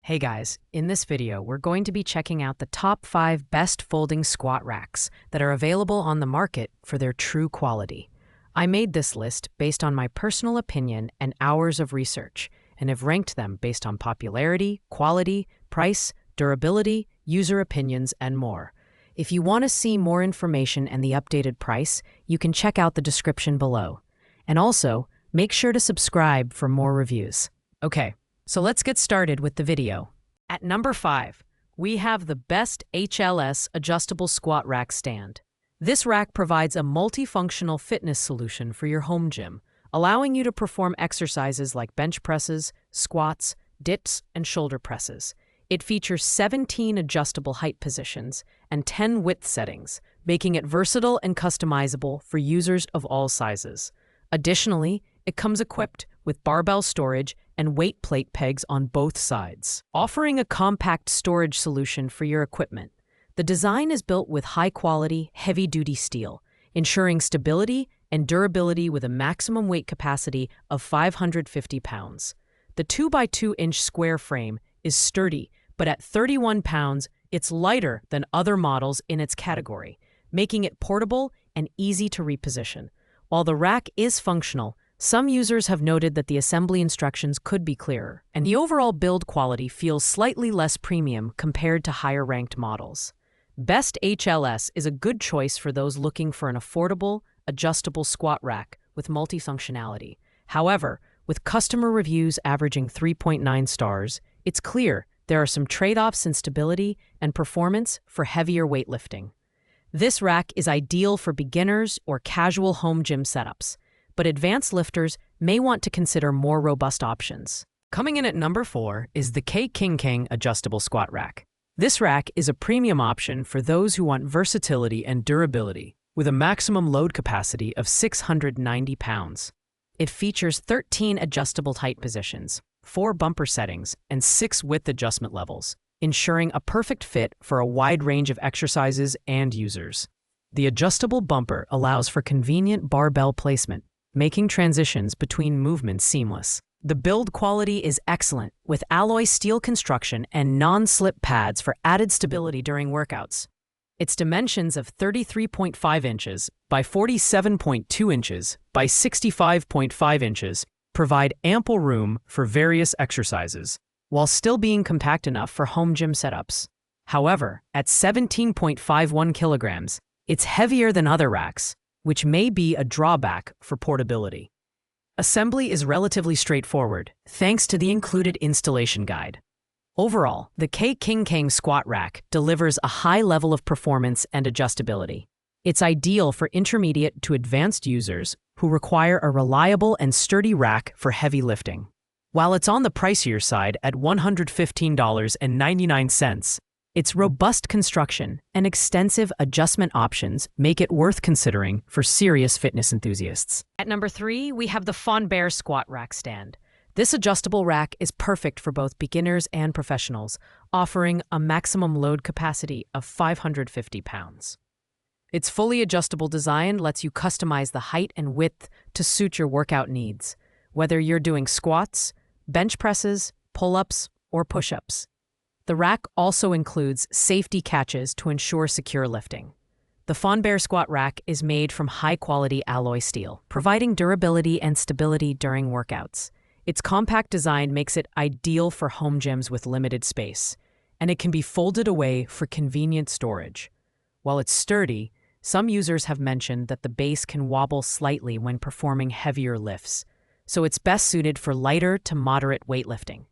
Hey guys, in this video, we're going to be checking out the top 5 best folding squat racks that are available on the market for their true quality. I made this list based on my personal opinion and hours of research, and have ranked them based on popularity, quality, price, durability, user opinions, and more. If you want to see more information and the updated price, you can check out the description below. And also, make sure to subscribe for more reviews. Okay. So let's get started with the video. At number 5, we have the best HLS adjustable squat rack stand. This rack provides a multifunctional fitness solution for your home gym, allowing you to perform exercises like bench presses, squats, dips, and shoulder presses. It features 17 adjustable height positions and 10 width settings, making it versatile and customizable for users of all sizes. Additionally, it comes equipped with barbell storage and weight plate pegs on both sides, offering a compact storage solution for your equipment. The design is built with high-quality, heavy-duty steel, ensuring stability and durability with a maximum weight capacity of 550 pounds. The 2x2-inch square frame is sturdy, but at 31 pounds, it's lighter than other models in its category, making it portable and easy to reposition. While the rack is functional, some users have noted that the assembly instructions could be clearer, and the overall build quality feels slightly less premium compared to higher-ranked models. Best HLS is a good choice for those looking for an affordable, adjustable squat rack with multifunctionality. However, with customer reviews averaging 3.9 stars, it's clear there are some trade-offs in stability and performance for heavier weightlifting. This rack is ideal for beginners or casual home gym setups, but advanced lifters may want to consider more robust options. Coming in at number 4 is the K-King adjustable squat rack. This rack is a premium option for those who want versatility and durability, with a maximum load capacity of 690 pounds. It features 13 adjustable height positions, 4 bumper settings, and 6 width adjustment levels, ensuring a perfect fit for a wide range of exercises and users. The adjustable bumper allows for convenient barbell placement, making transitions between movements seamless. The build quality is excellent, with alloy steel construction and non-slip pads for added stability during workouts. Its dimensions of 33.5 inches by 47.2 inches by 65.5 inches provide ample room for various exercises, while still being compact enough for home gym setups. However, at 17.51 kilograms, it's heavier than other racks, which may be a drawback for portability. Assembly is relatively straightforward, thanks to the included installation guide. Overall, the K-King squat rack delivers a high level of performance and adjustability. It's ideal for intermediate to advanced users who require a reliable and sturdy rack for heavy lifting. While it's on the pricier side at $115.99, its robust construction and extensive adjustment options make it worth considering for serious fitness enthusiasts. At number 3, we have the Fonbear squat rack stand. This adjustable rack is perfect for both beginners and professionals, offering a maximum load capacity of 550 pounds. Its fully adjustable design lets you customize the height and width to suit your workout needs, whether you're doing squats, bench presses, pull-ups, or push-ups. The rack also includes safety catches to ensure secure lifting. The Fonbear squat rack is made from high-quality alloy steel, providing durability and stability during workouts. Its compact design makes it ideal for home gyms with limited space, and it can be folded away for convenient storage. While it's sturdy, some users have mentioned that the base can wobble slightly when performing heavier lifts, so it's best suited for lighter to moderate weightlifting.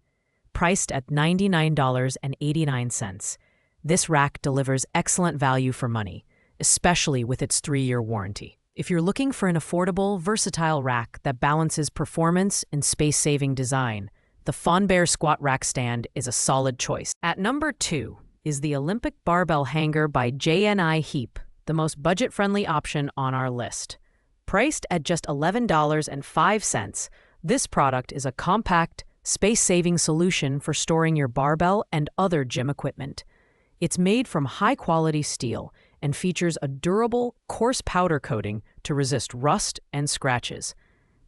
Priced at $99.89, this rack delivers excellent value for money, especially with its 3-year warranty. If you're looking for an affordable, versatile rack that balances performance and space-saving design, the Fonbear squat rack stand is a solid choice. At number 2 is the Olympic barbell hanger by JNI Heap, the most budget-friendly option on our list. Priced at just $11.05, this product is a compact, space-saving solution for storing your barbell and other gym equipment. It's made from high-quality steel and features a durable, coarse powder coating to resist rust and scratches.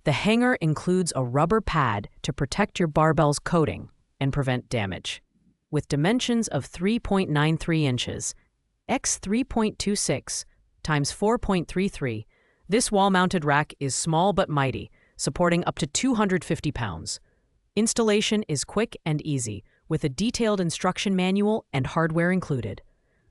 The hanger includes a rubber pad to protect your barbell's coating and prevent damage. with dimensions of 3.93 inches x 3.26 times 4.33. This wall-mounted rack is small but mighty, supporting up to 250 pounds. Installation is quick and easy, with a detailed instruction manual and hardware included.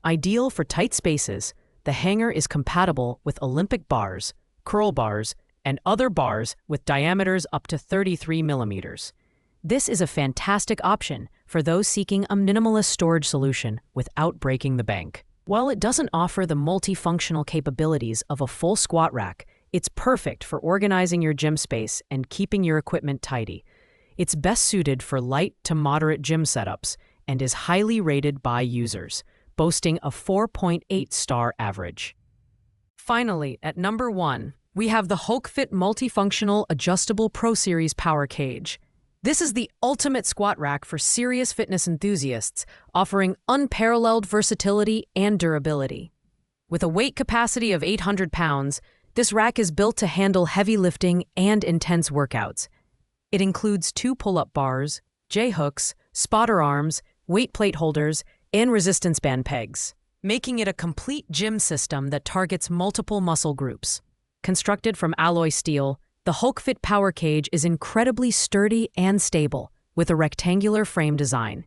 Ideal for tight spaces, the hanger is compatible with Olympic bars, curl bars, and other bars with diameters up to 33 millimeters. This is a fantastic option for those seeking a minimalist storage solution without breaking the bank. While it doesn't offer the multifunctional capabilities of a full squat rack, it's perfect for organizing your gym space and keeping your equipment tidy. It's best suited for light to moderate gym setups and is highly rated by users, boasting a 4.8-star average. Finally, at number 1, we have the HulkFit Multifunctional Adjustable Pro Series Power Cage. This is the ultimate squat rack for serious fitness enthusiasts, offering unparalleled versatility and durability. With a weight capacity of 800 pounds, this rack is built to handle heavy lifting and intense workouts. It includes 2 pull-up bars, J-hooks, spotter arms, weight plate holders, and resistance band pegs, making it a complete gym system that targets multiple muscle groups. Constructed from alloy steel, the HulkFit Power Cage is incredibly sturdy and stable, with a rectangular frame design.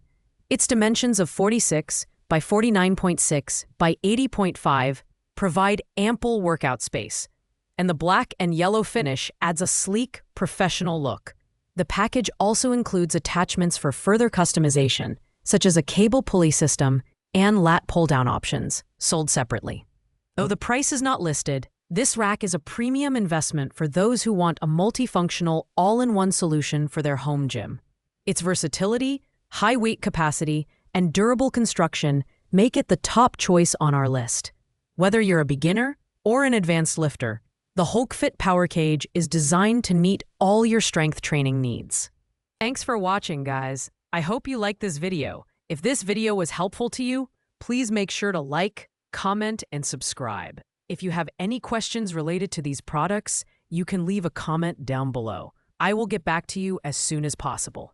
Its dimensions of 46 by 49.6 by 80.5 provide ample workout space, and the black and yellow finish adds a sleek, professional look. The package also includes attachments for further customization, such as a cable pulley system and lat pull-down options, sold separately. Though the price is not listed, this rack is a premium investment for those who want a multifunctional, all-in-one solution for their home gym. Its versatility, high weight capacity, and durable construction make it the top choice on our list. Whether you're a beginner or an advanced lifter, the HulkFit Power Cage is designed to meet all your strength training needs. Thanks for watching, guys. I hope you liked this video. If this video was helpful to you, please make sure to like, comment, and subscribe. If you have any questions related to these products, you can leave a comment down below. I will get back to you as soon as possible.